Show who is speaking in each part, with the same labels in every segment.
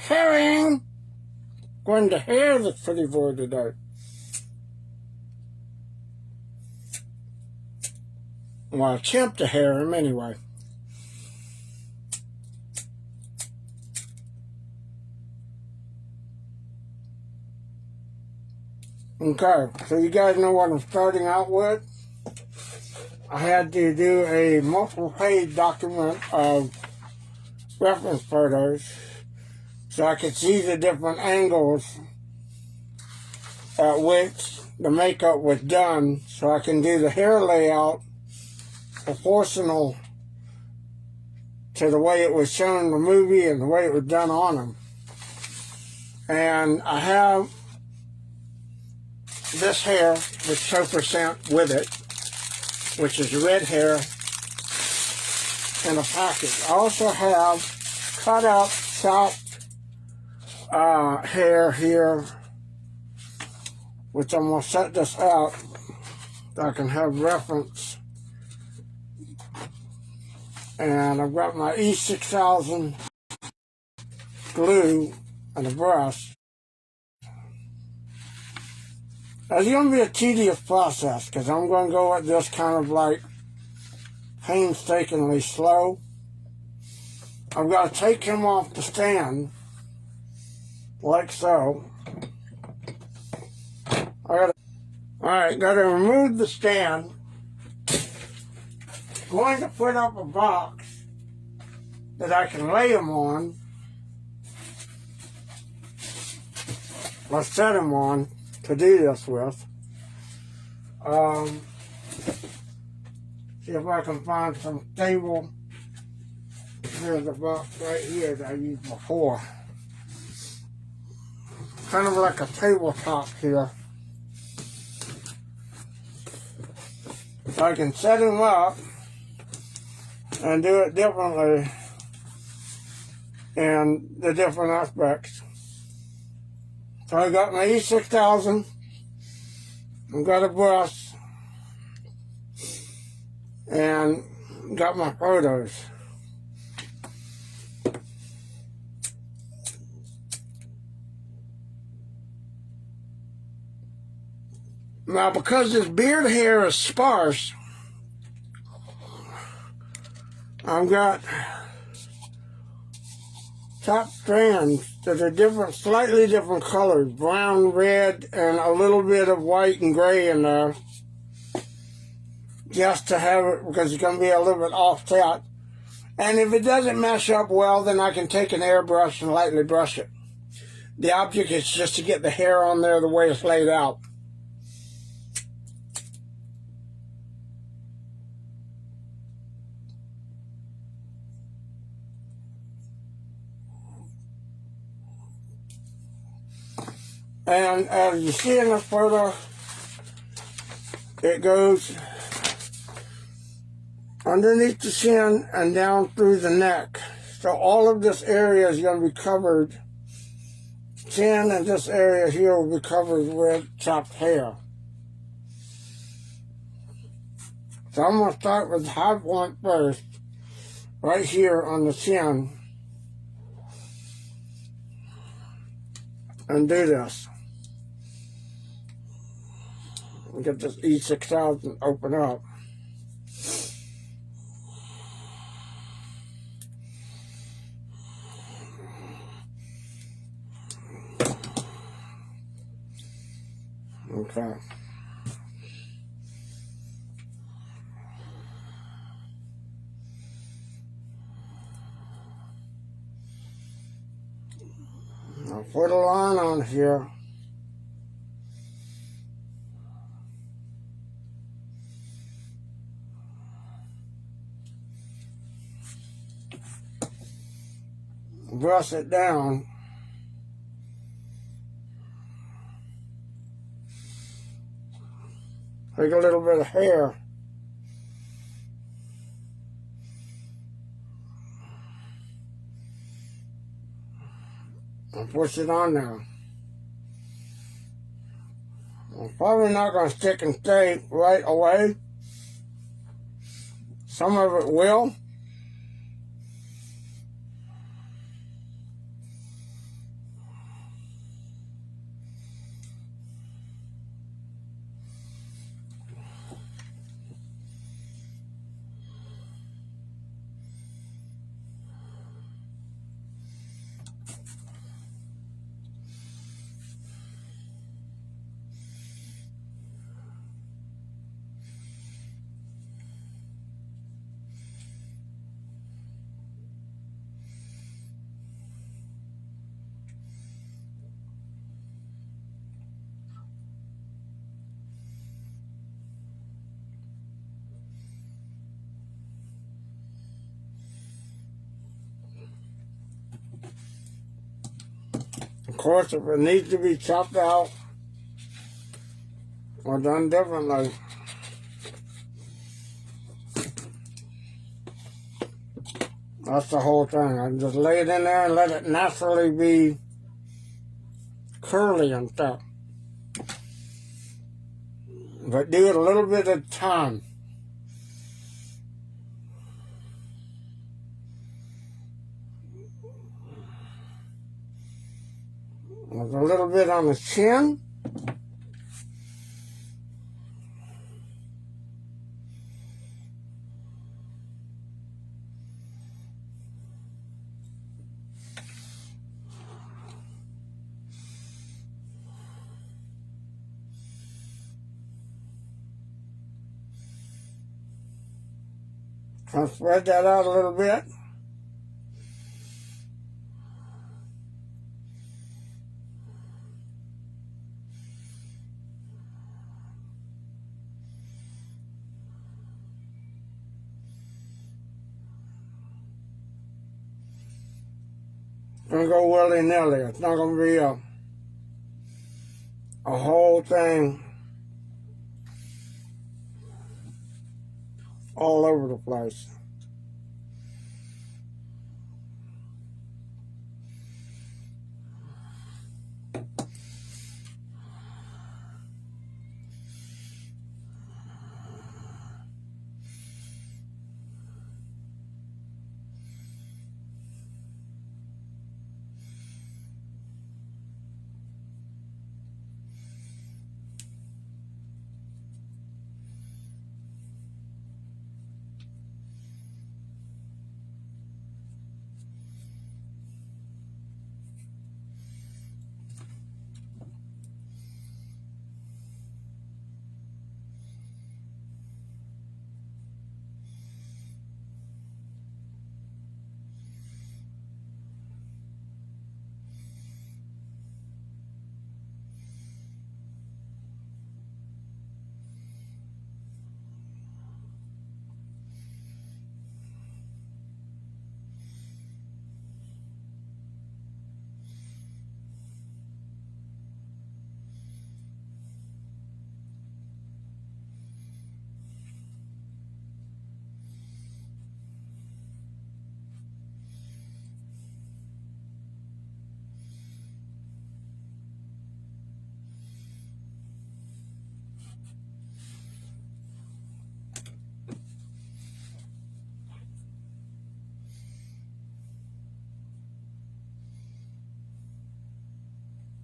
Speaker 1: Herring! Going to hair this pretty boy today. Well, I attempt to hair him anyway. Okay, so you guys know what I'm starting out with. I had to do a multiple page document of reference photos so I could see the different angles at which the makeup was done, so I can do the hair layout proportional to the way it was shown in the movie and the way it was done on him. And I have this hair with chauffeur scent with it, which is red hair, in a package. I also have cut up, chopped hair here, which I'm going to set this out so I can have reference. And I've got my E6000 glue and a brush. It's going to be a tedious process because I'm going to go at this kind of like painstakingly slow. I've got to take him off the stand like so. Alright, got to remove the stand. Going to put up a box that I can lay him on. Let's set him on to do this with. See if I can find some stable. Here's the box right here that I used before. Kind of like a tabletop here. So I can set him up and do it differently in the different aspects. So I got my E6000, I've got a brush, and got my photos. Now, because this beard hair is sparse, I've got top strands that are different, slightly different colors, brown, red, and a little bit of white and gray in there, just to have it, because it's going to be a little bit offset. And if it doesn't mesh up well, then I can take an airbrush and lightly brush it. The object is just to get the hair on there the way it's laid out. And as you see in the photo, it goes underneath the chin and down through the neck. So all of this area is going to be covered. Chin and this area here will be covered with chopped hair. So I'm going to start with the high point first, right here on the chin, and do this. Get this E6000 open up. Okay. I'll put a line on here. Brush it down. Take a little bit of hair. And push it on there. I'm probably not going to stick and stay right away. Some of it will. Of course, if it needs to be chopped out or done differently, that's the whole thing. I just lay it in there and let it naturally be curly and stuff. But do it a little bit at a time. There's a little bit on the chin. I'll spread that out a little bit. It's going to go willy-nilly. It's not going to be a whole thing all over the place.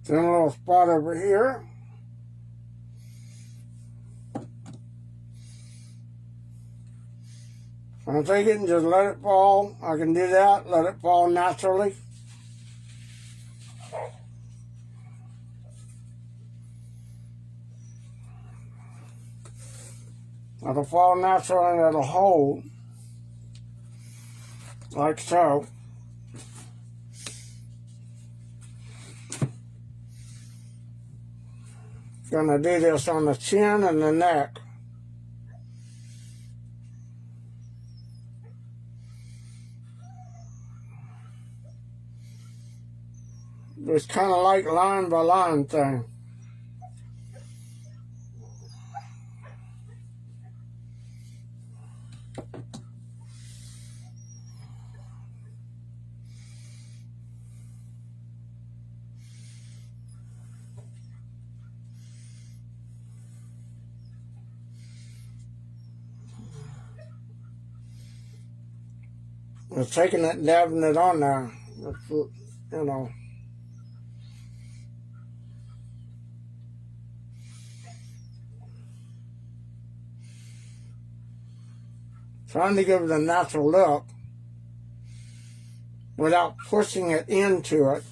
Speaker 1: Then a little spot over here. I'll take it and just let it fall. I can do that, let it fall naturally. It'll fall natural and it'll hold, like so. Gonna do this on the chin and the neck. It's kind of like line by line thing. Just taking it and dabbing it on there, you know. Trying to give it a natural look without pushing it into it.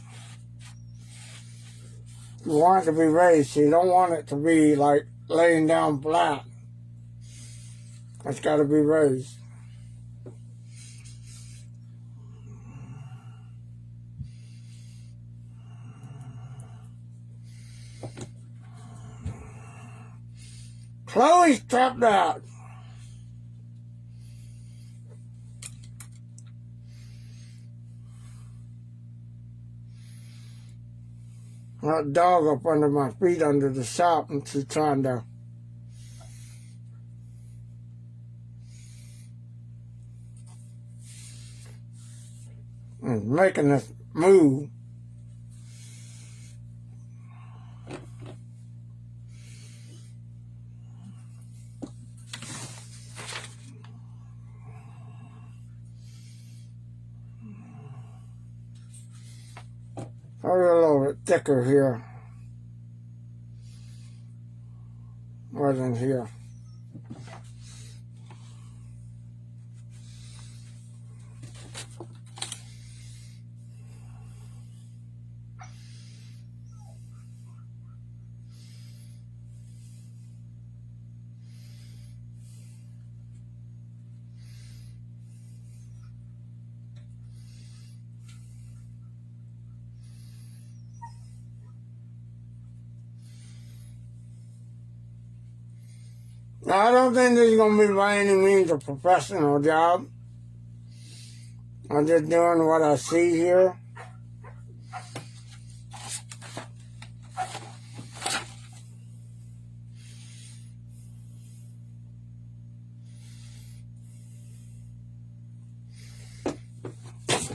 Speaker 1: You want it to be raised, so you don't want it to be like laying down flat. It's got to be raised. Chloe's tapped out. That dog up under my feet under the shop, and she's trying to making this move. Probably a little bit thicker here, more than here. Now, I don't think this is going to be by any means a professional job. I'm just doing what I see here.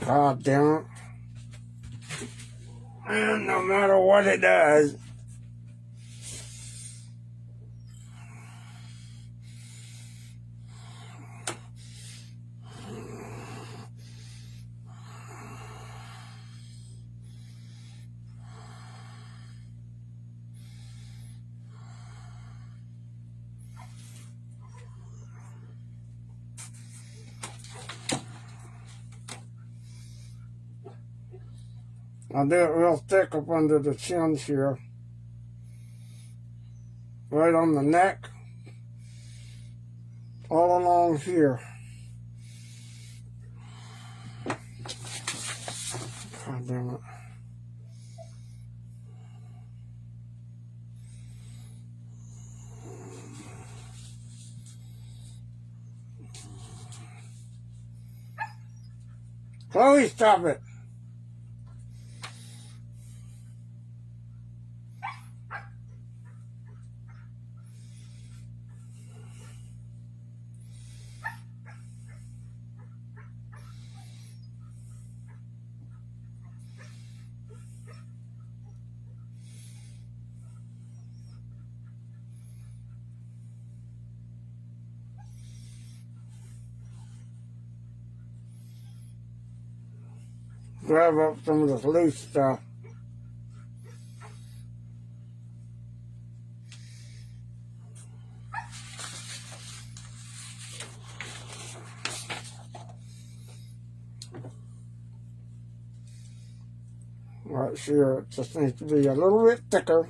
Speaker 1: God damn it. And no matter what it does, I'll do it real thick up under the chins here. Right on the neck. All along here. God damn it. Chloe, stop it. Grab up some of this loose stuff. Right here, it just needs to be a little bit thicker.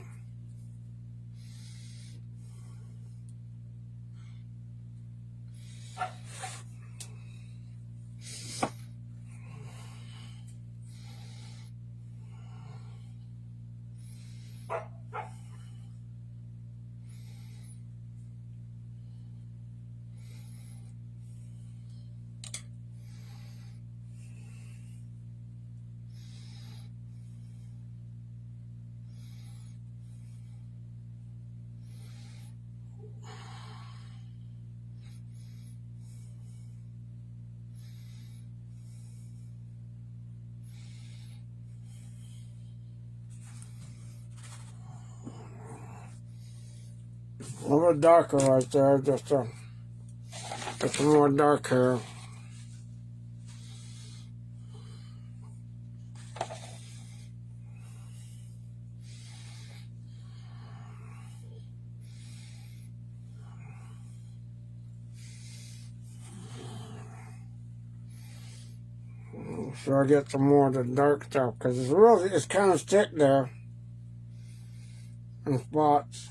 Speaker 1: A little darker right there, just to get some more dark hair. So I get some more of the dark stuff, because it's kind of thick there in spots.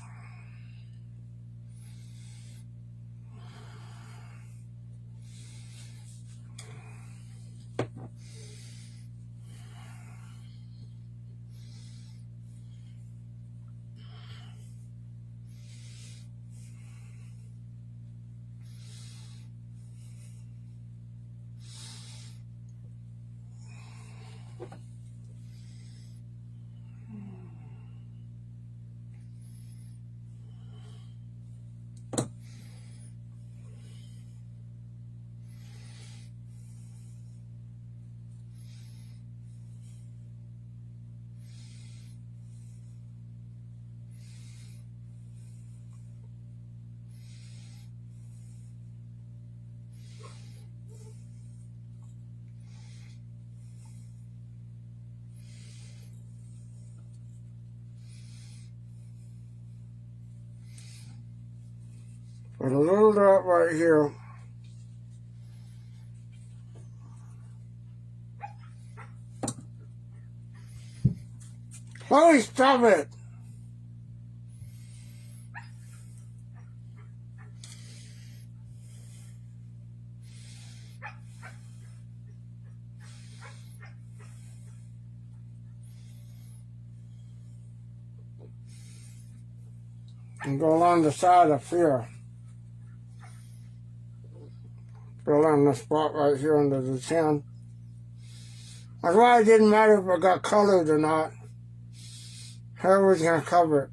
Speaker 1: Put a little drop right here. Chloe, stop it! And go along the side of here. Go along the spot right here under the chin. That's why it didn't matter if it got colored or not. Hair was going to cover it.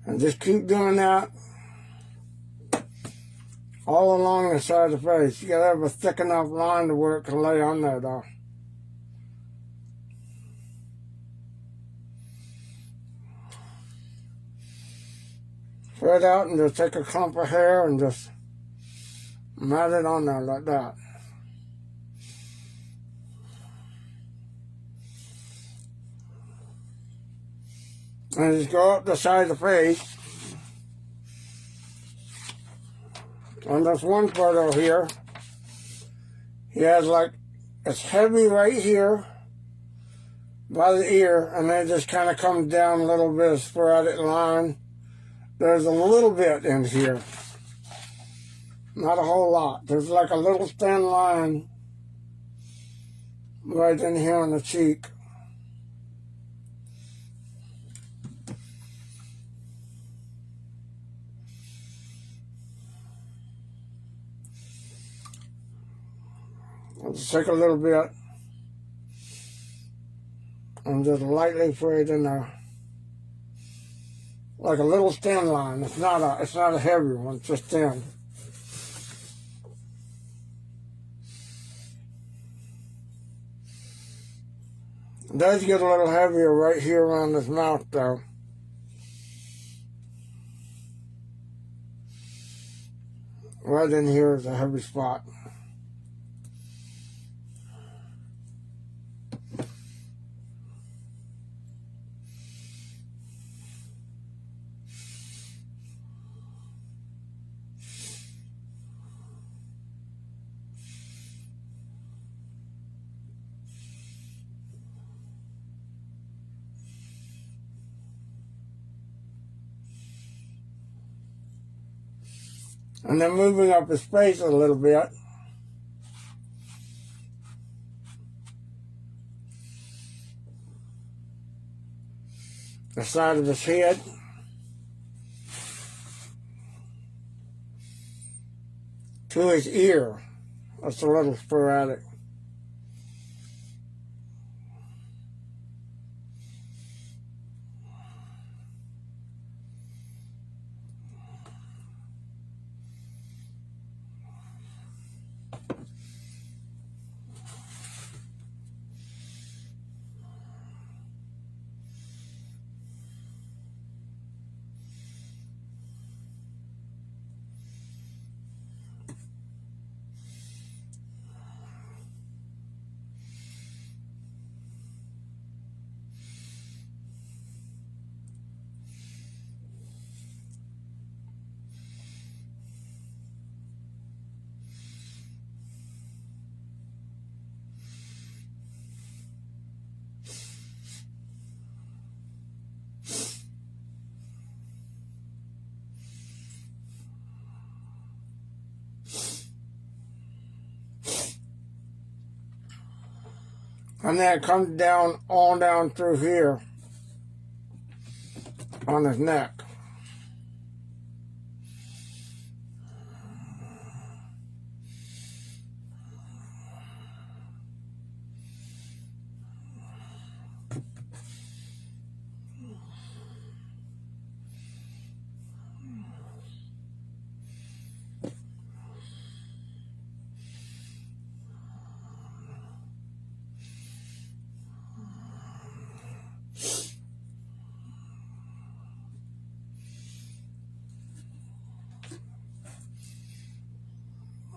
Speaker 1: And just keep doing that all along the side of the face. You gotta have a thick enough line to where it can lay on there though. Spread out and just take a clump of hair and just mat it on there like that. And just go up the side of the face. On this one photo here, he has like, it's heavy right here by the ear, and then it just kind of comes down a little bit of sporadic line. There's a little bit in here. Not a whole lot. There's like a little thin line right in here on the cheek. I'll just take a little bit and just lightly put it in there. Like a little thin line. It's not a heavy one, it's just thin. It does get a little heavier right here around this mouth though. Right in here is a heavy spot. And then moving up his face a little bit. The side of his head. To his ear. That's a little sporadic. And then it comes down, on down through here on his neck.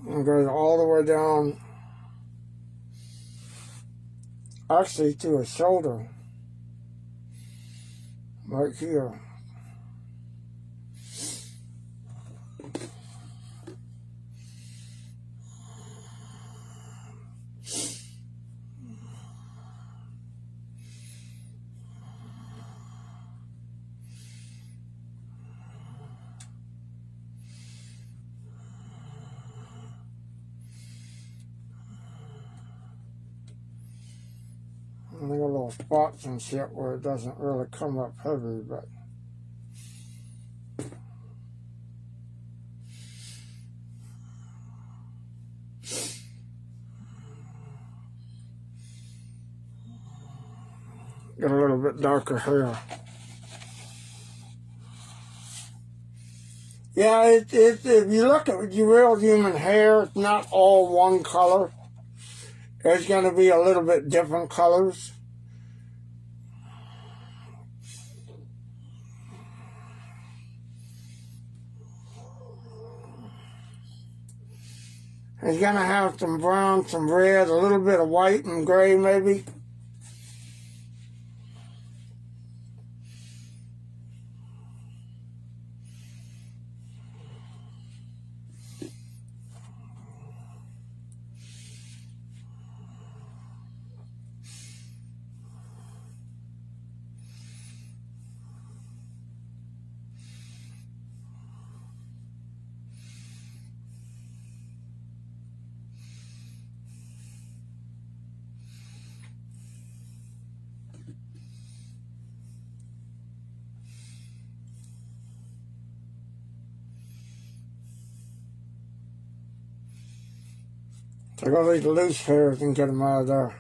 Speaker 1: And goes all the way down, actually to his shoulder, right here. And they got little spots and shit where it doesn't really come up heavy, but got a little bit darker hair. Yeah, if you look at your real human hair, it's not all one color. There's going to be a little bit different colors. He's going to have some brown, some red, a little bit of white and gray maybe. So I got these loose hairs and get them out of there.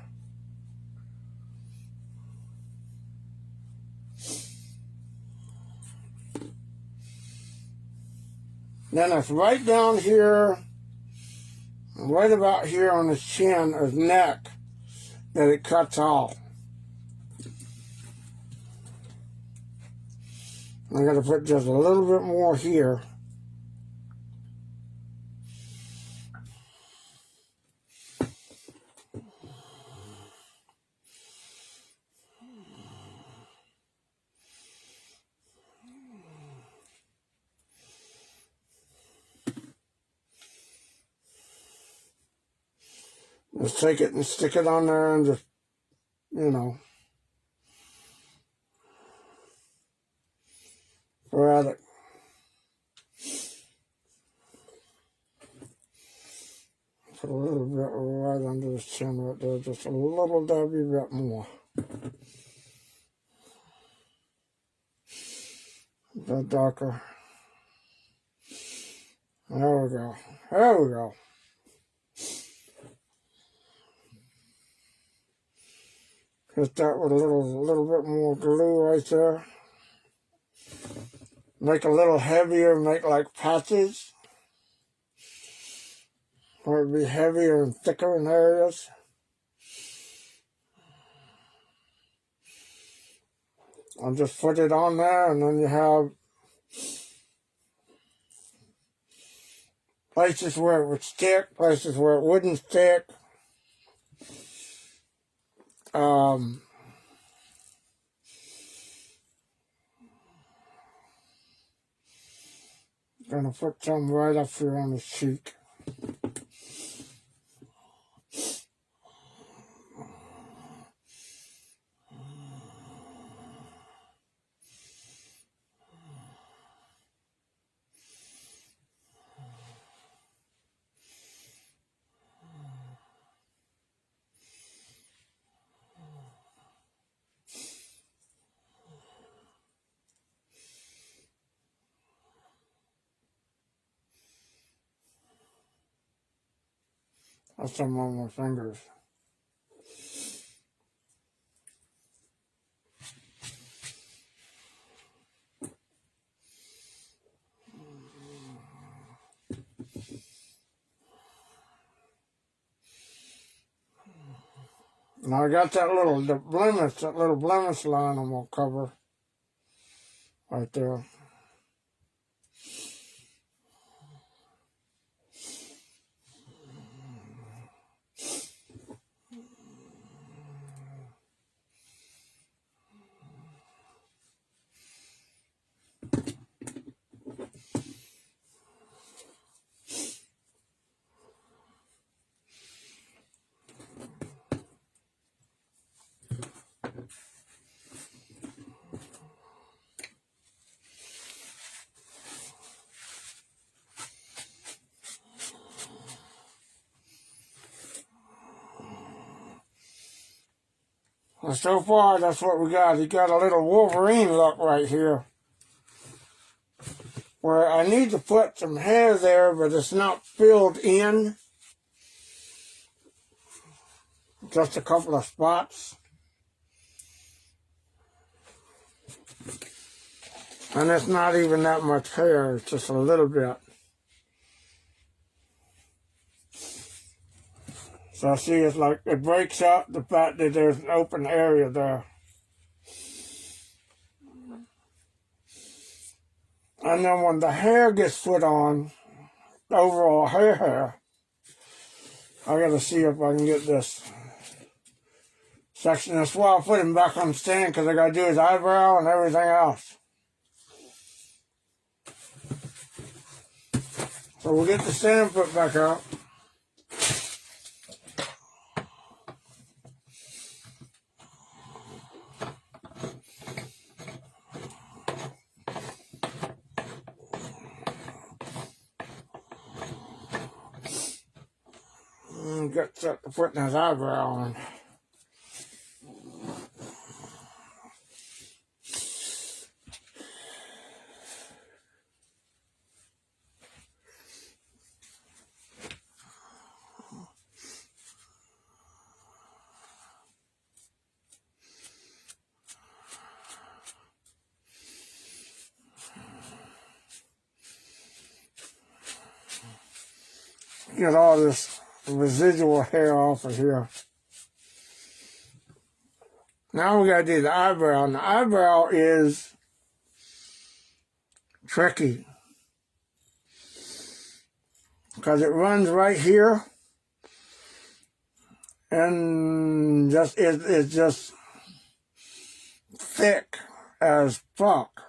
Speaker 1: Then it's right down here, right about here on his chin, his neck, that it cuts off. I got to put just a little bit more here. Just take it and stick it on there and just, you know, throw at it. Put a little bit right under the chin right there, just a little dabby bit more. A bit darker. There we go. There we go. Hit that with a little bit more glue right there. Make a little heavier, make like patches. Or it'd be heavier and thicker in areas. I'll just put it on there, and then you have places where it would stick, places where it wouldn't stick. Gonna put some right up here on the cheek. That's some on my fingers. Now I got that little blemish line I'm gonna cover right there. And so far, that's what we got. You got a little Wolverine look right here, where I need to put some hair there, but it's not filled in. Just a couple of spots. And it's not even that much hair, it's just a little bit. So I see it's like it breaks up the fact that there's an open area there. And then when the hair gets put on, the overall hair, I gotta see if I can get this section. That's why I put him back on the stand, because I gotta do his eyebrow and everything else. So we'll get the stand put back up. And get set to putting his eyebrow on. Get all this residual hair off of here. Now we gotta do the eyebrow. And the eyebrow is tricky because it runs right here, and it's just thick as fuck.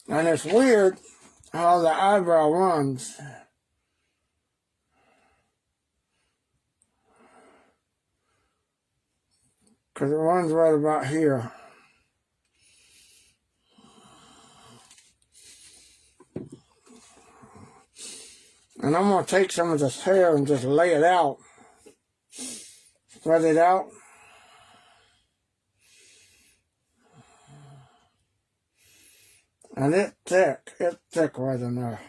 Speaker 1: And it's weird how the eyebrow runs. because it runs right about here. And I'm going to take some of this hair and just lay it out. Spread it out. And it's thick right in there.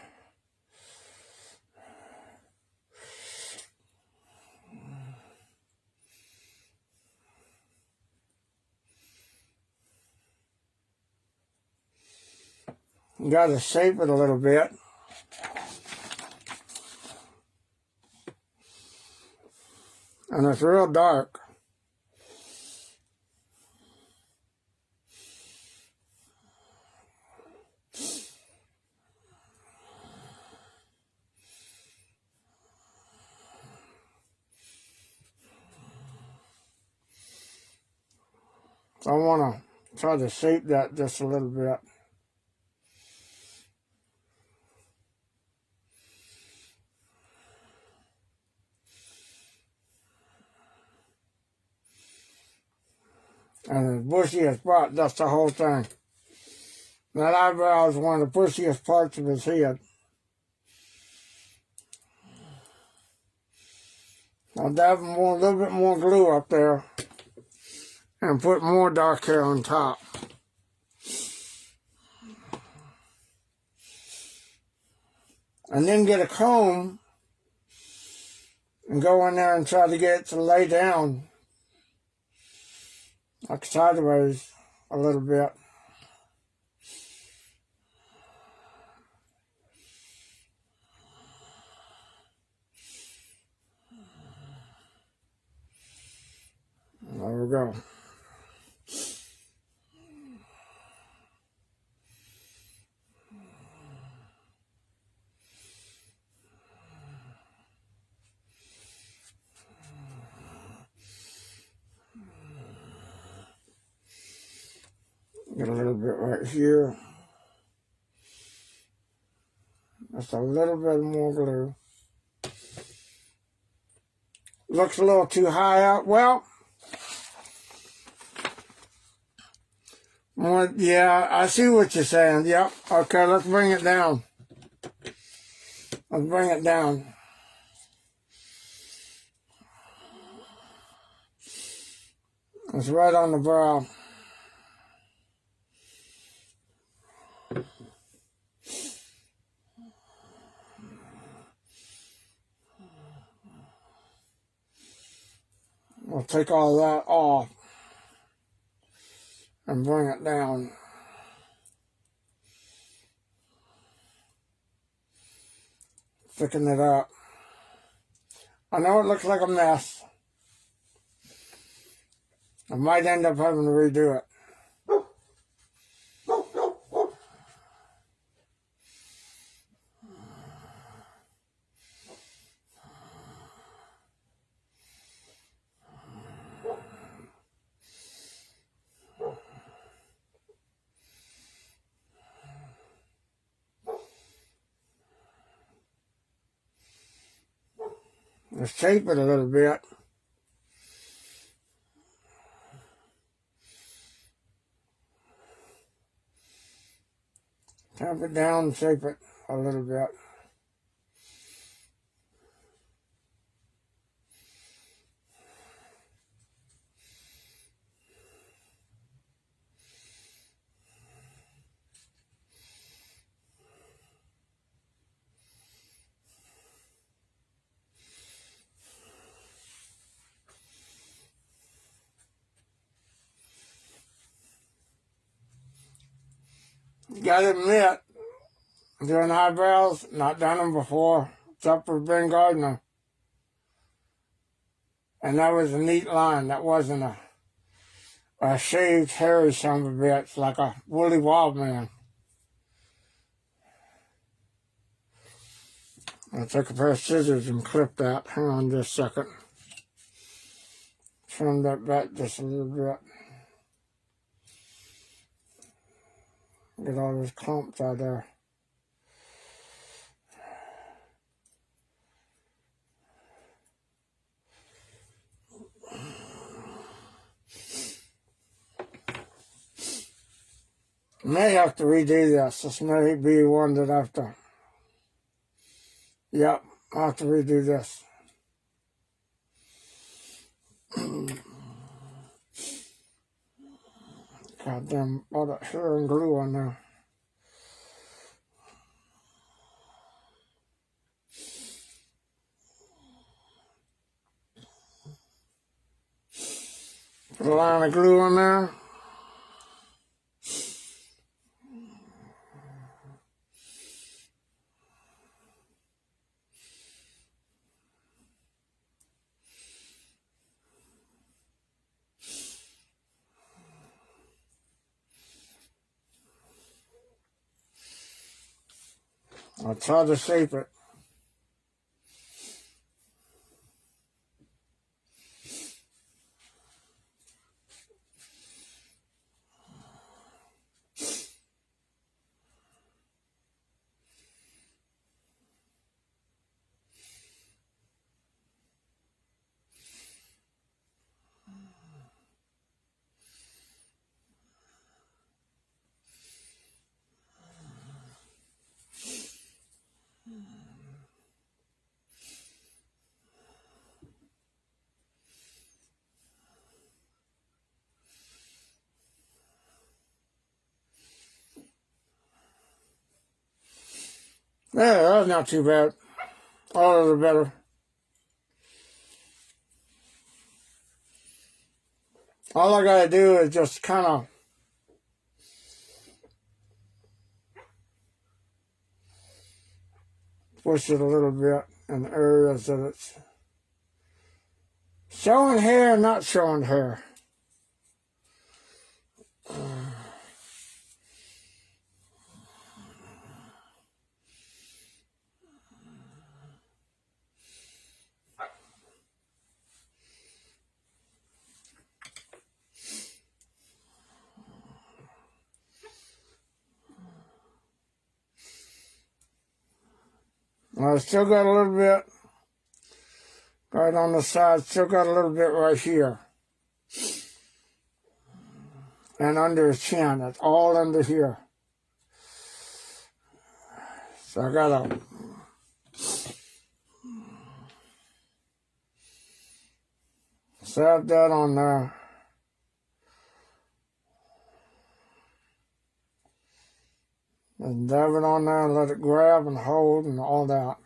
Speaker 1: You got to shape it a little bit. And it's real dark. So I want to try to shape that just a little bit. And as bushy as part, that's the whole thing. That eyebrow is one of the bushiest parts of his head. I'll dab a little bit more glue up there and put more dark hair on top. And then get a comb and go in there and try to get it to lay down like sideways a little bit. There we go. Get a little bit right here. Just a little bit more glue. Looks a little too high up. Well, yeah, I see what you're saying. Yep. Okay, let's bring it down. Let's bring it down. It's right on the brow. We'll take all that off and bring it down. Thicken it up. I know it looks like a mess. I might end up having to redo it. Let's shape it a little bit. Tamp it down and shape it a little bit. You gotta admit, doing eyebrows, not done them before, except for Ben Gardner. And that was a neat line. That wasn't a shaved, hairy son of a bitch like a woolly wild man. I'll take a pair of scissors and clip that. Hang on just a second. Trim that back just a little bit. Get all those clumps out there. May have to redo this. This may be one that I have to. Yep, I'll have to redo this. Goddamn, all that hair and glue on there. Put a line of glue on there. I'll try to shape it. Yeah, that's not too bad. All the better. All I gotta do is just kind of push it a little bit in areas that it's showing hair, not showing hair. I still got a little bit right on the side, still got a little bit right here. And under his chin, it's all under here. So I gotta set that on there. And dab it on there and let it grab and hold and all that.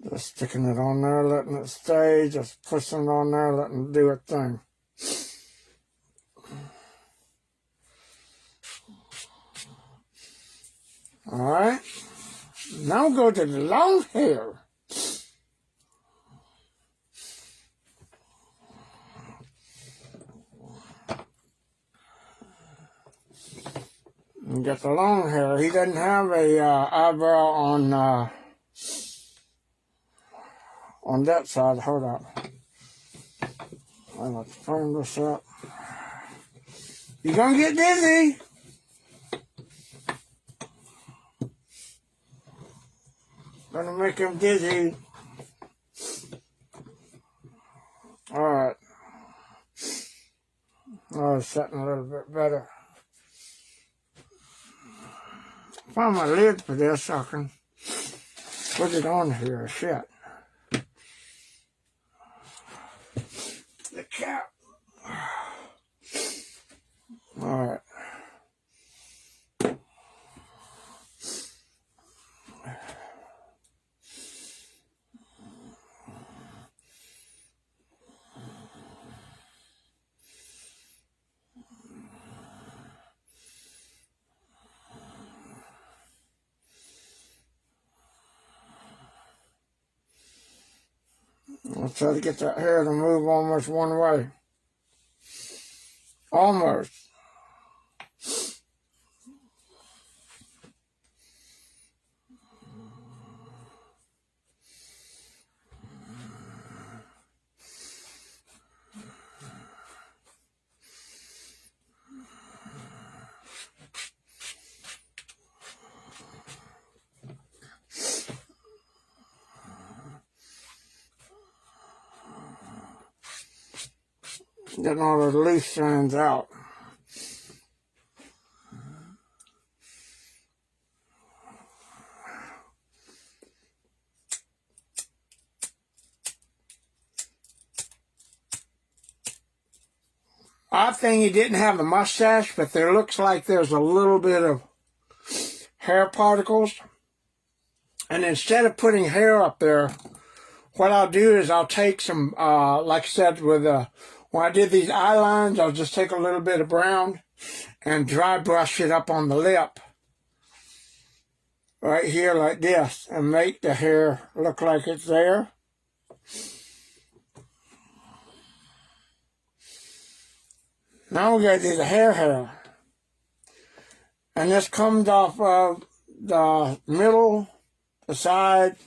Speaker 1: Just sticking it on there, letting it stay, just pushing it on there, letting it do its thing. Alright, now go to the long hair. And get the long hair. He doesn't have a eyebrow on that side. Hold up. I'll have to firm this up. You're gonna get dizzy. Gonna make him dizzy. Alright. Oh, it's setting a little bit better. Find my lid for this so I can put it on here. Shit. The cap. Alright. I'll try to get that hair to move almost one way. Almost. Getting all the loose strands out. Odd thing, he didn't have the mustache, but there looks like there's a little bit of hair particles. And instead of putting hair up there, what I'll do is I'll take some, like I said, when I did these eye lines, I'll just take a little bit of brown and dry brush it up on the lip. Right here like this, and make the hair look like it's there. Now we gotta do the hair. And this comes off of the middle, the side,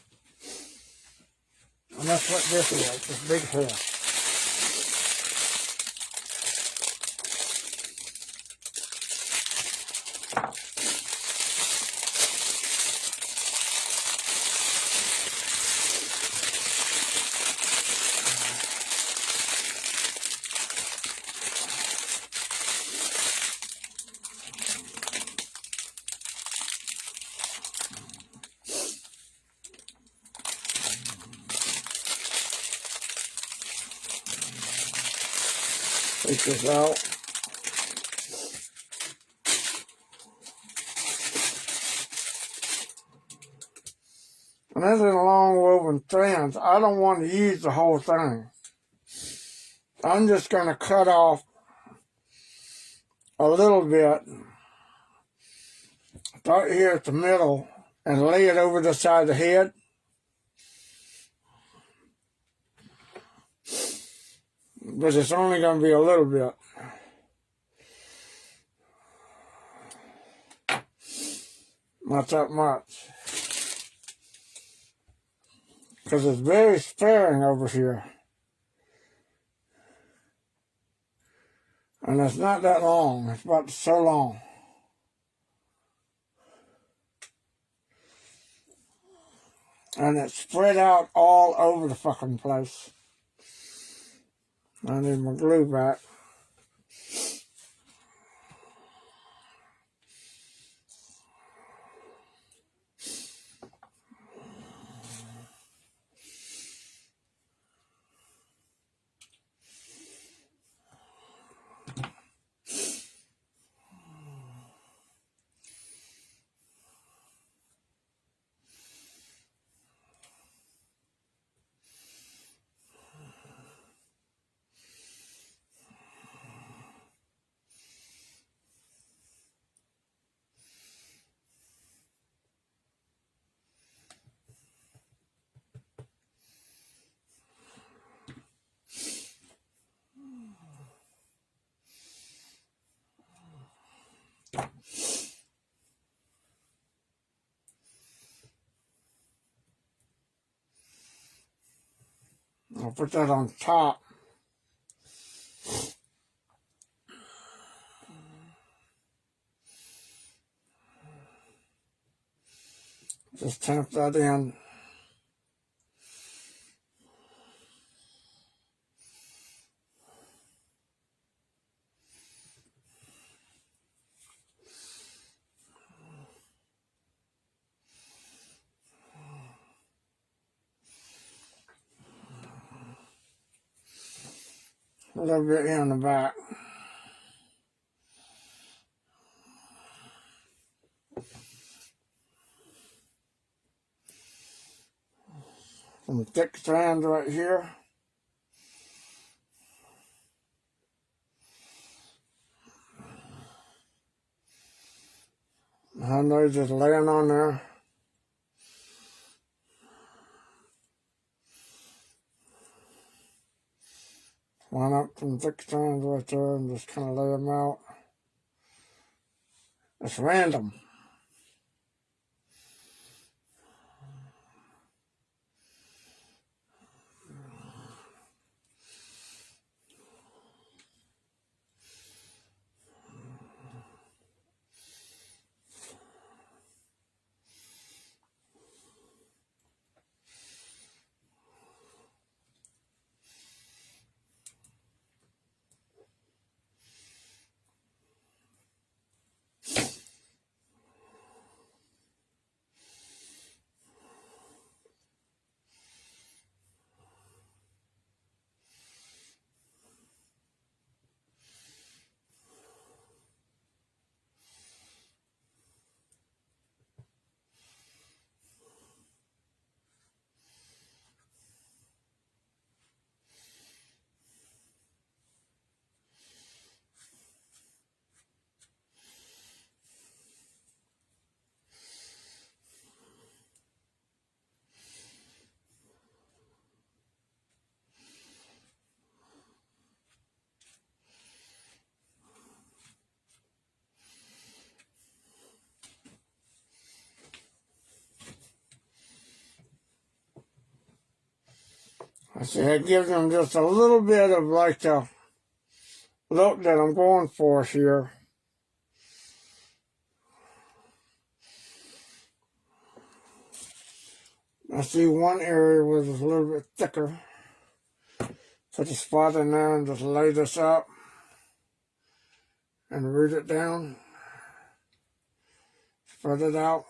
Speaker 1: and that's what this is, this big hair. Take this out. And this is long woven strands. I don't want to use the whole thing. I'm just going to cut off a little bit right here at the middle and lay it over the side of the head. But it's only going to be a little bit. Not that much. Because it's very sparing over here. And it's not that long. It's about so long. And it's spread out all over the fucking place. I need my glue back. I'll put that on top. Just tamp that in. A little bit here in the back. Some thick strands right here. And they're just laying on there. A line up some thick stones right there and just kind of lay them out. It's random. I see it gives them just a little bit of like the look that I'm going for here. I see one area was a little bit thicker. Put a spot in there and just lay this up and root it down. Spread it out.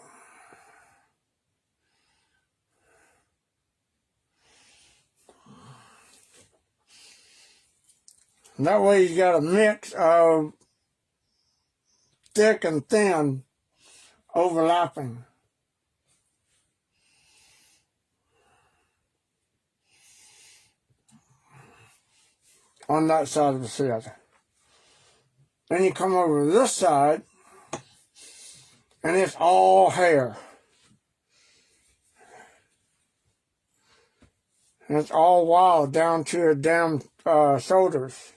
Speaker 1: And that way you got a mix of thick and thin overlapping. On that side of the head. Then you come over to this side and it's all hair. And it's all wild down to the damn shoulders.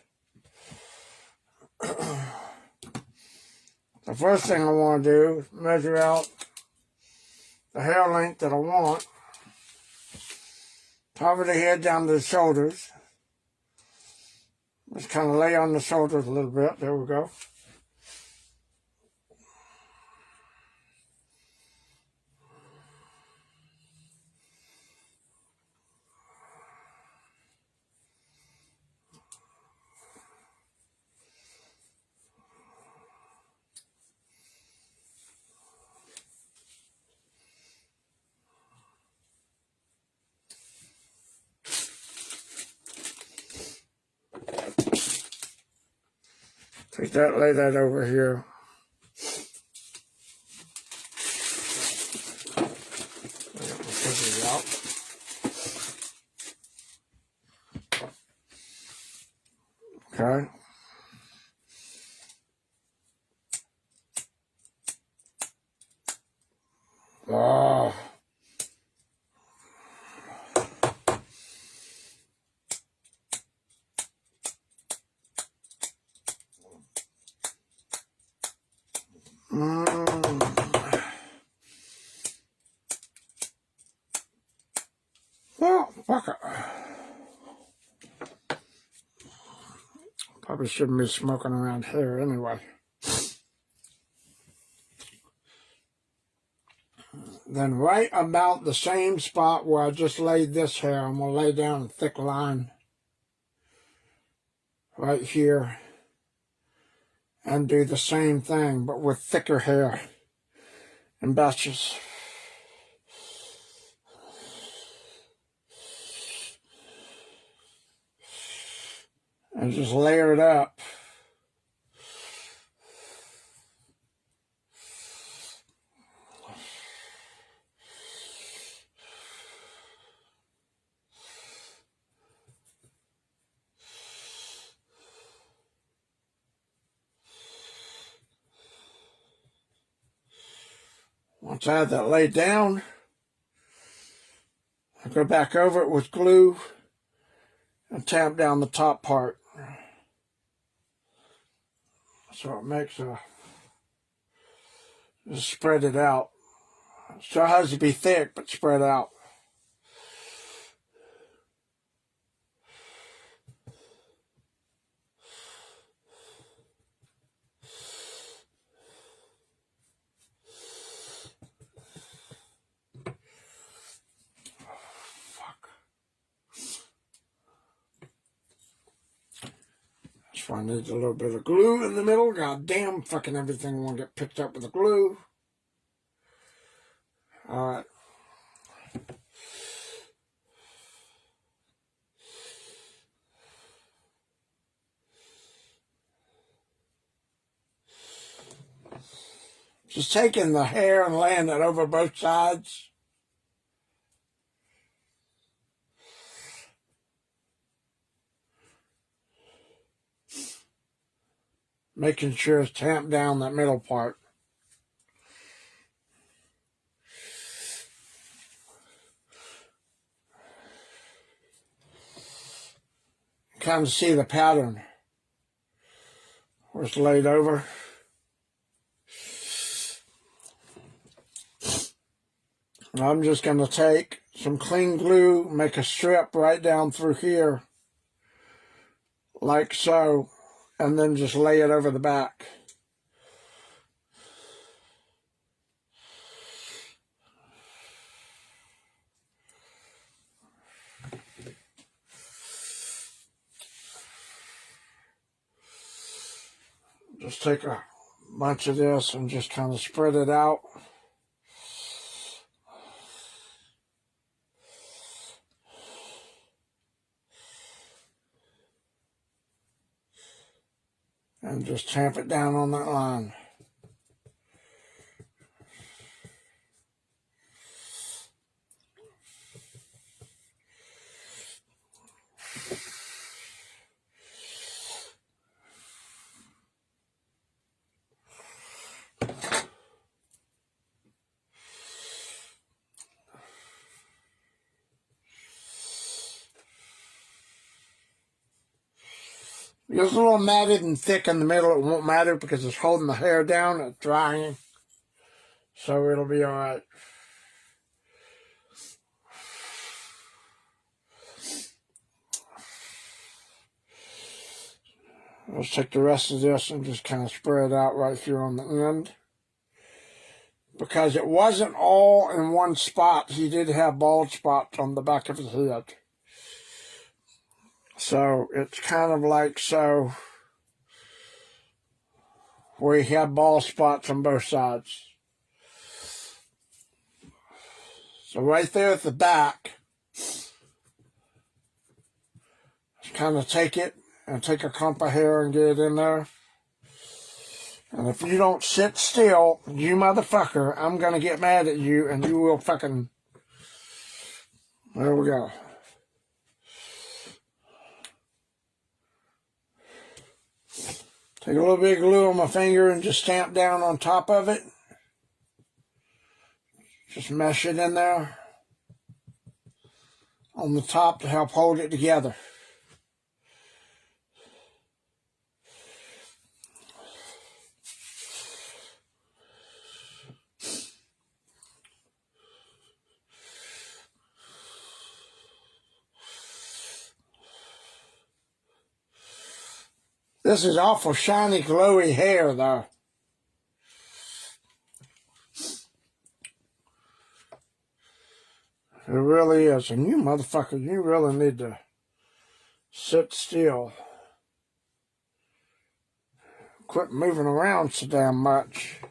Speaker 1: The first thing I want to do is measure out the hair length that I want. Top of the head down to the shoulders. Just kind of lay on the shoulders a little bit. There we go. Take that, lay that over here. Okay. Oh. Well, fuck it. Probably shouldn't be smoking around here anyway. Then right about the same spot where I just laid this hair, I'm going to lay down a thick line right here and do the same thing, but with thicker hair in batches. And just layer it up. Once I have that laid down, I go back over it with glue and tamp down the top part. So it makes a, just spread it out. So it has to be thick, but spread out. So I need a little bit of glue in the middle. God damn, fucking everything won't get picked up with the glue. All right. Just taking the hair and laying it over both sides. Making sure it's tamped down that middle part. Kind of see the pattern where it's laid over. And I'm just going to take some clean glue, make a strip right down through here, like so, and then just lay it over the back. Just take a bunch of this and just kind of spread it out. And just tamp it down on that line. If it's a little matted and thick in the middle, it won't matter because it's holding the hair down, it's drying. So it'll be all right. Let's take the rest of this and just kind of spread it out right here on the end. Because it wasn't all in one spot. He did have bald spots on the back of his head. So it's kind of like so, where he had bald spots on both sides. So right there at the back, just kind of take it and take a clump of hair and get it in there. And if you don't sit still, you motherfucker, I'm going to get mad at you and you will fucking... There we go. Take a little bit of glue on my finger and just stamp down on top of it. Just mesh it in there on the top to help hold it together. This is awful shiny, glowy hair, though. It really is. And you motherfucker, you really need to sit still. Quit moving around so damn much.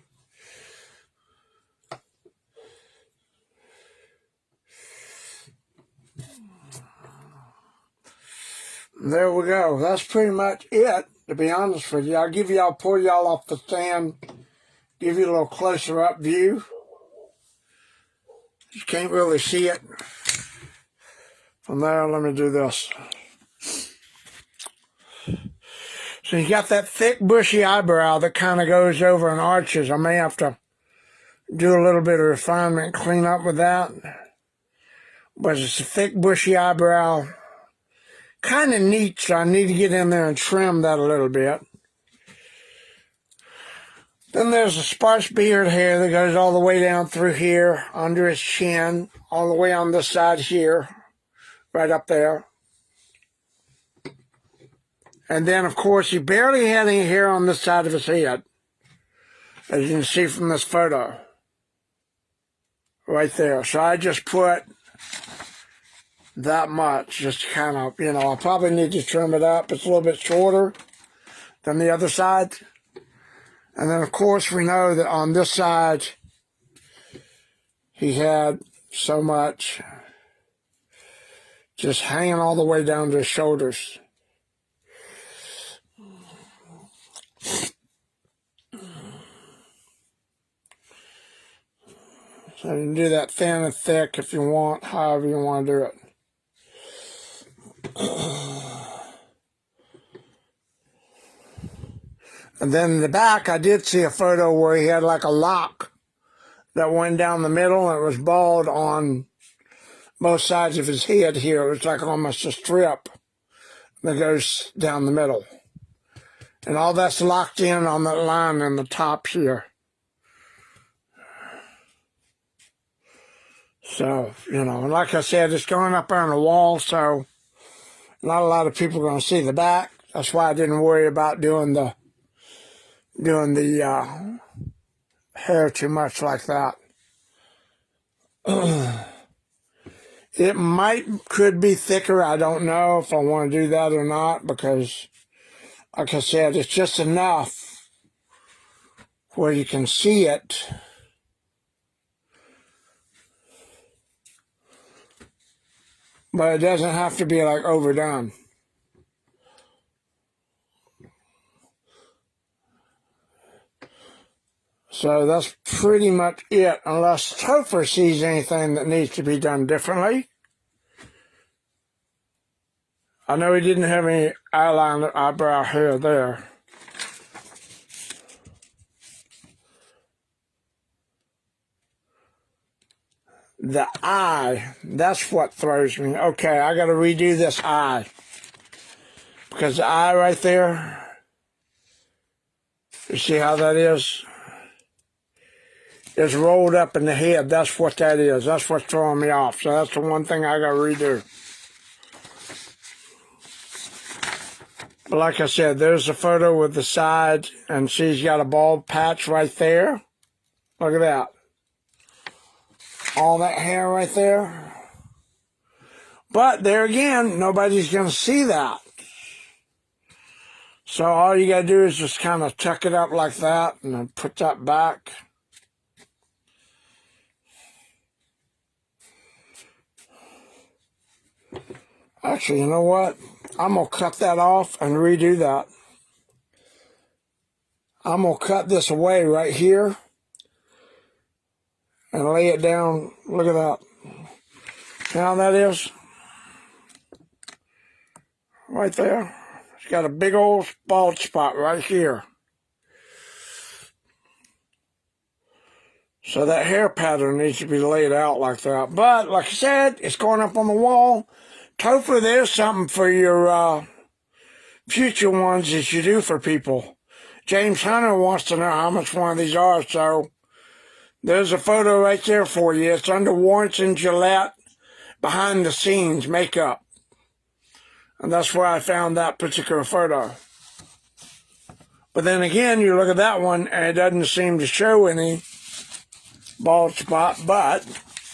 Speaker 1: There we go. That's pretty much it, to be honest with you. I'll give y'all, pull y'all off the stand, give you a little closer up view. You can't really see it. From there, let me do this. So you got that thick, bushy eyebrow that kind of goes over and arches. I may have to do a little bit of refinement, clean up with that. But it's a thick, bushy eyebrow. Kind of neat, so I need to get in there and trim that a little bit. Then there's a sparse beard hair that goes all the way down through here, under his chin, all the way on this side here, right up there. And then, of course, he barely had any hair on this side of his head, as you can see from this photo, right there. So I just put that much, just kind of, you know, I probably need to trim it up. It's a little bit shorter than the other side. And then, of course, we know that on this side, he had so much just hanging all the way down to his shoulders. So you can do that thin and thick if you want, however you want to do it. And then in the back, I did see a photo where he had like a lock that went down the middle, and it was bald on both sides of his head here. It was like almost a strip that goes down the middle. And all that's locked in on that line in the top here. So, you know, and like I said, it's going up on the wall, so not a lot of people are going to see the back. That's why I didn't worry about doing the hair too much like that. It could be thicker. I don't know if I want to do that or not, because, like I said, it's just enough where you can see it. But it doesn't have to be like overdone. So that's pretty much it, unless Topher sees anything that needs to be done differently. I know he didn't have any eyeliner, eyebrow hair there. The eye, that's what throws me. Okay, I got to redo this eye. Because the eye right there, you see how that is? It's rolled up in the head. That's what that is. That's what's throwing me off. So that's the one thing I got to redo. But like I said, there's a photo with the side, and she's got a bald patch right there. Look at that. All that hair right there. But there again, nobody's going to see that. So all you got to do is just kind of tuck it up like that and then put that back. Actually, you know what? I'm going to cut that off and redo that. I'm going to cut this away right here and lay it down. Look at that. See how that is? Right there. It's got a big old bald spot right here. So that hair pattern needs to be laid out like that. But, like I said, it's going up on the wall. Hopefully there's something for your future ones that you do for people. James Hunter wants to know how much one of these are, so there's a photo right there for you. It's under Warrants and Gillette, behind the scenes makeup. And that's where I found that particular photo. But then again, you look at that one, and it doesn't seem to show any bald spot, but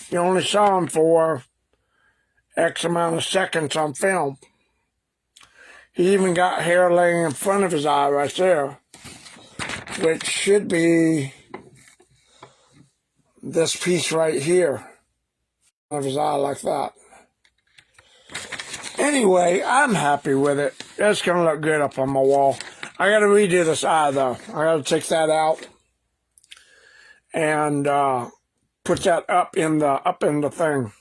Speaker 1: you only saw him for X amount of seconds on film. He even got hair laying in front of his eye right there, which should be this piece right here of his eye like that. Anyway, I'm happy with it. It's going to look good up on my wall. I got to redo this eye, though. I got to take that out and put that up in the thing.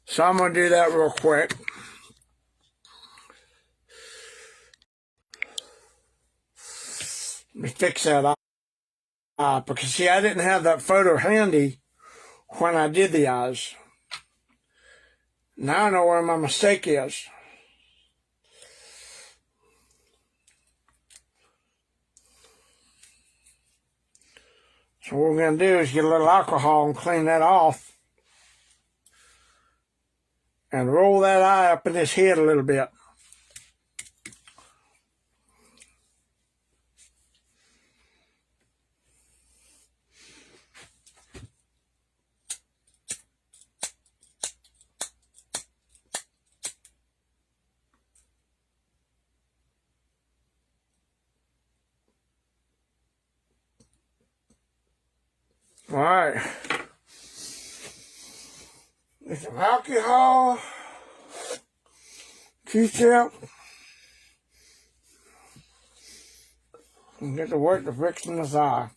Speaker 1: So I'm going to do that real quick. Let me fix that eye. Because, see, I didn't have that photo handy when I did the eyes. Now I know where my mistake is. what we're going to do is get a little alcohol and clean that off. And roll that eye up in his head a little bit. All right. Get some alcohol, Q-tip, and get to work to fixing this eye.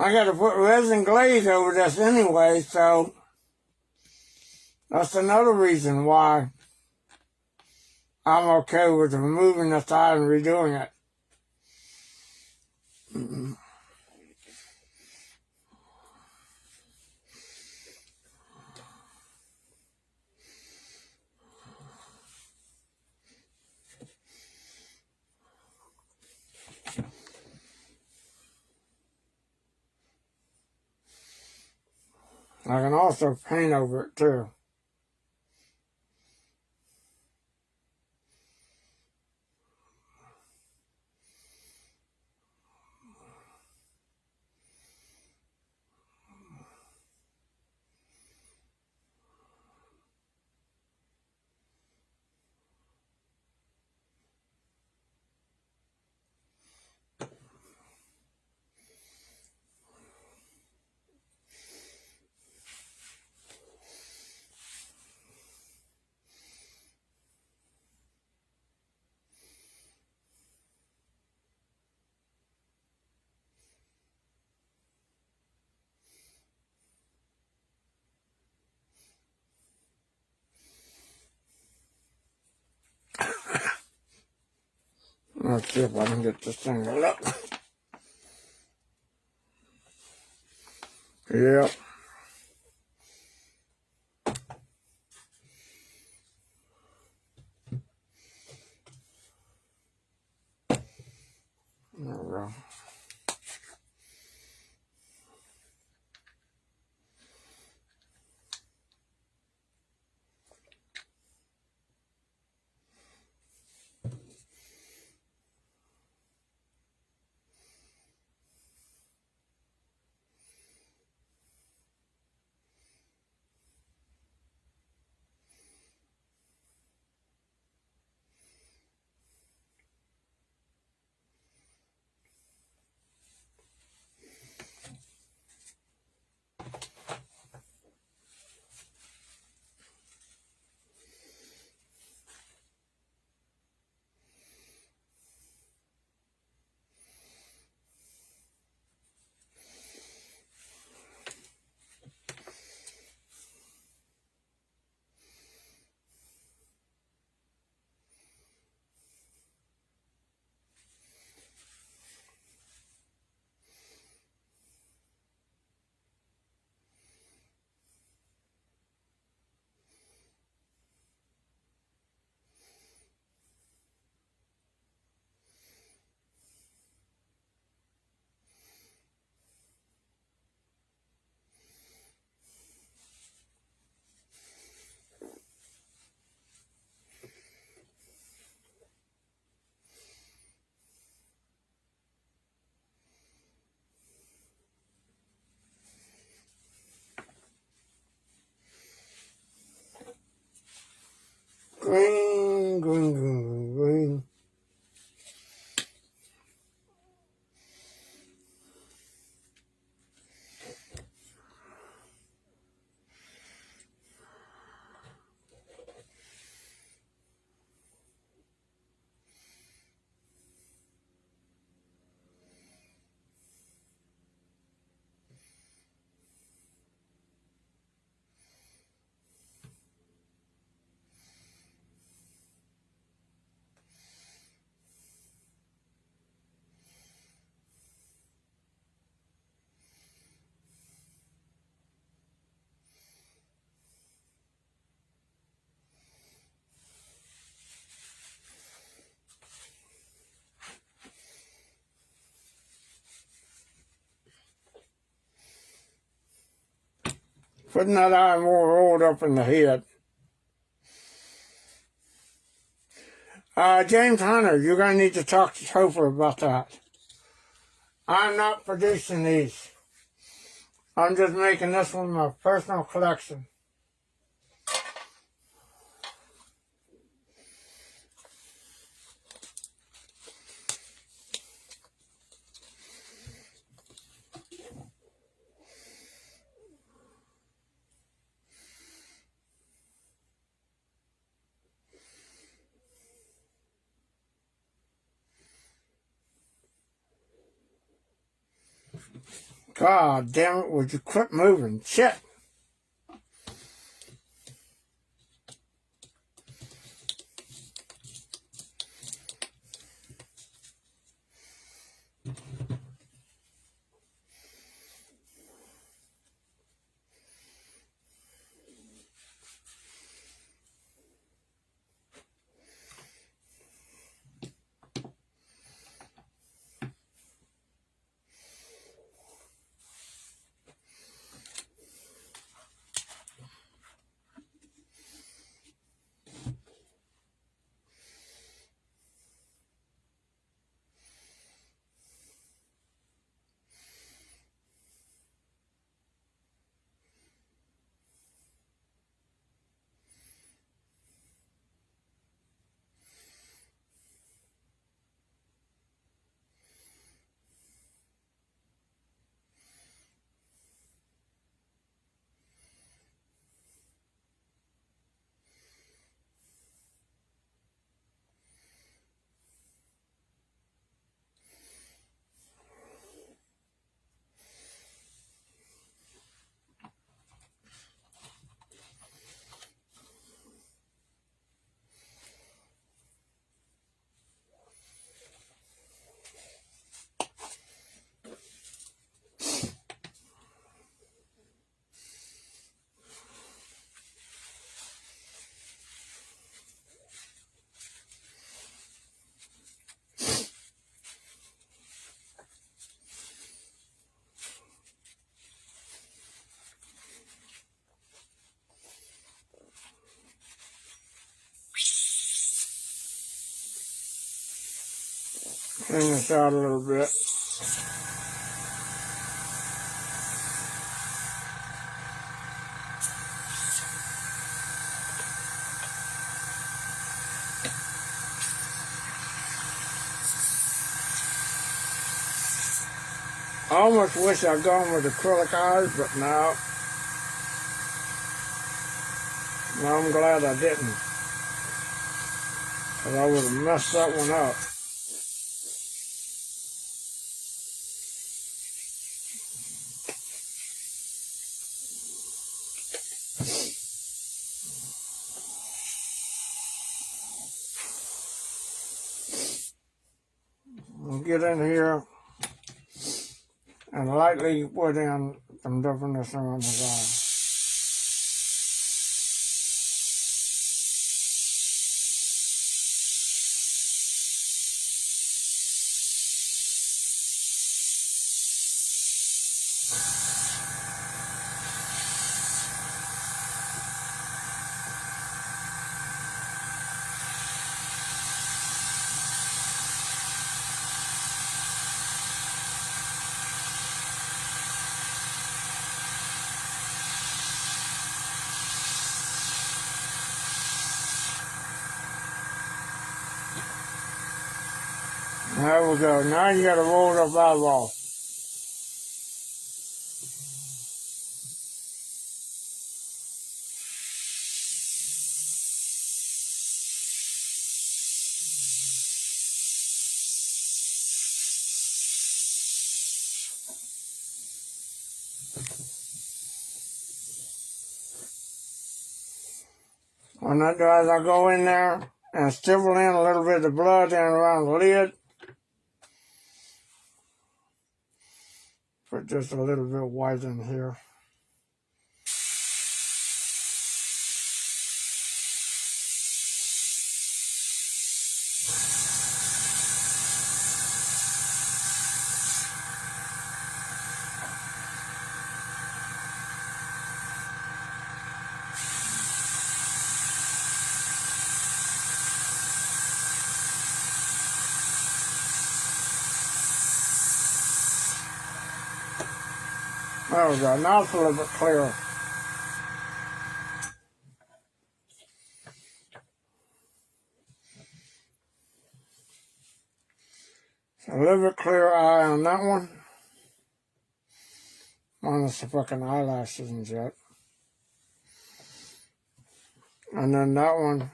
Speaker 1: I got to put resin glaze over this anyway, so that's another reason why I'm okay with removing this eye and redoing it. I can also paint over it too. Let's see if I can get this thing to look. Yep. There we go. Green, green, green, green. putting that iron more rolled up in the head. James Hunter, you're going to need to talk to Topher about that. I'm not producing these. I'm just making this one my personal collection. God damn it, would you quit moving? Shit. Clean this out a little bit. I almost wish I'd gone with acrylic eyes, but no. No, I'm glad I didn't. Because I would have messed that one up. We'll get in here and lightly put in some different on the side. There we go. Now you got to roll it up eyeball. When that dries, I go in there and stipple in a little bit of blood down around the lid. Put just a little bit white in here. There we go. Now it's a little bit clearer. A little bit clearer eye on that one. Minus the fucking eyelashes and shit. And then that one,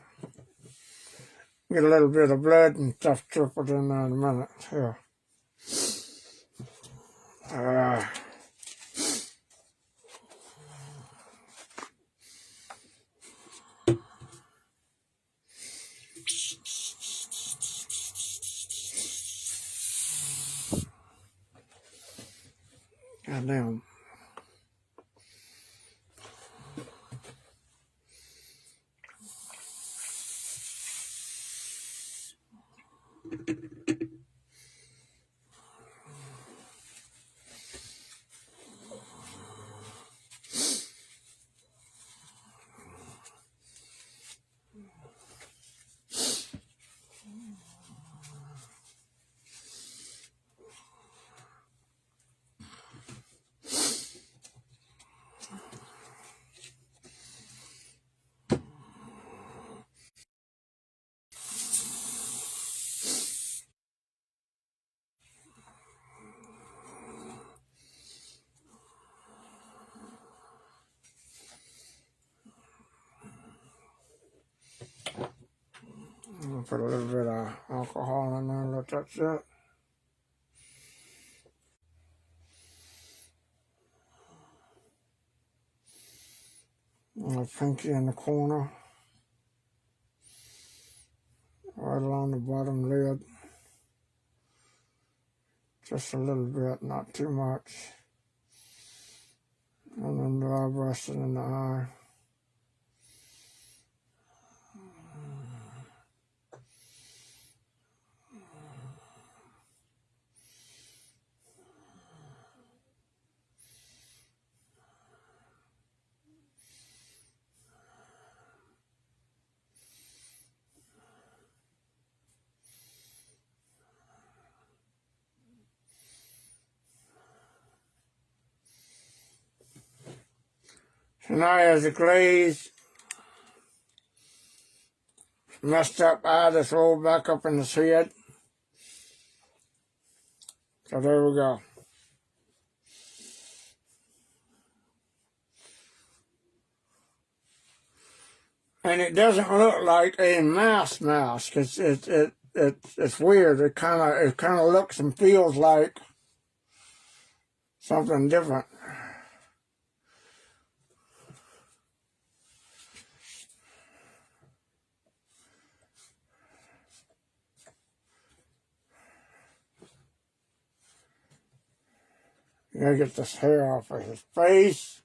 Speaker 1: get a little bit of blood and stuff trickled in there in a minute. Here. Goddamn. I'm gonna put a little bit of alcohol in there, let that sit. A pinky in the corner, right along the bottom lid. Just a little bit, not too much. And then dry brush it in the eye. So now he has a glazed, messed up eye that's rolled back up in his head. So there we go. And it doesn't look like a mask. It's weird. It kind of looks and feels like something different. You gotta get this hair off of his face.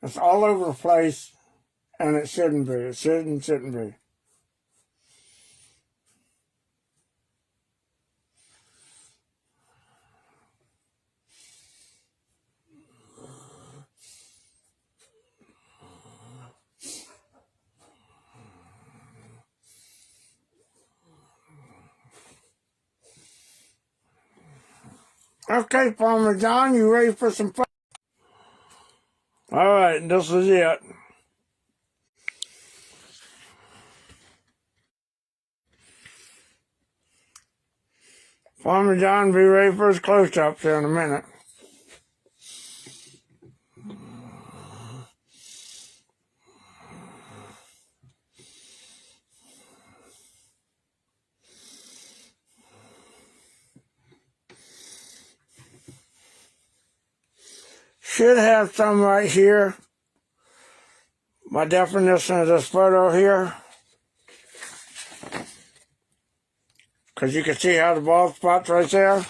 Speaker 1: It's all over the place, and it shouldn't be. It shouldn't be. Okay, Farmer John, you ready for some fun? All right, this is it. Farmer John, be ready for his close-up here in a minute. Should have some right here. My definition of this photo here. Because you can see how the bald spot's right there.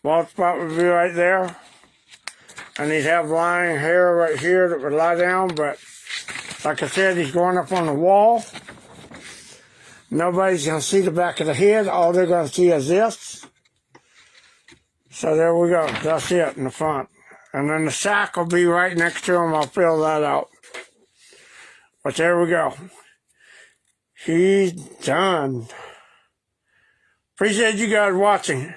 Speaker 1: Bald spot would be right there. And he'd have lying hair right here that would lie down, but like I said, he's going up on the wall. Nobody's going to see the back of the head. All they're going to see is this. So there we go. That's it in the front. And then the sack will be right next to him. I'll fill that out. But there we go. He's done. Appreciate you guys watching.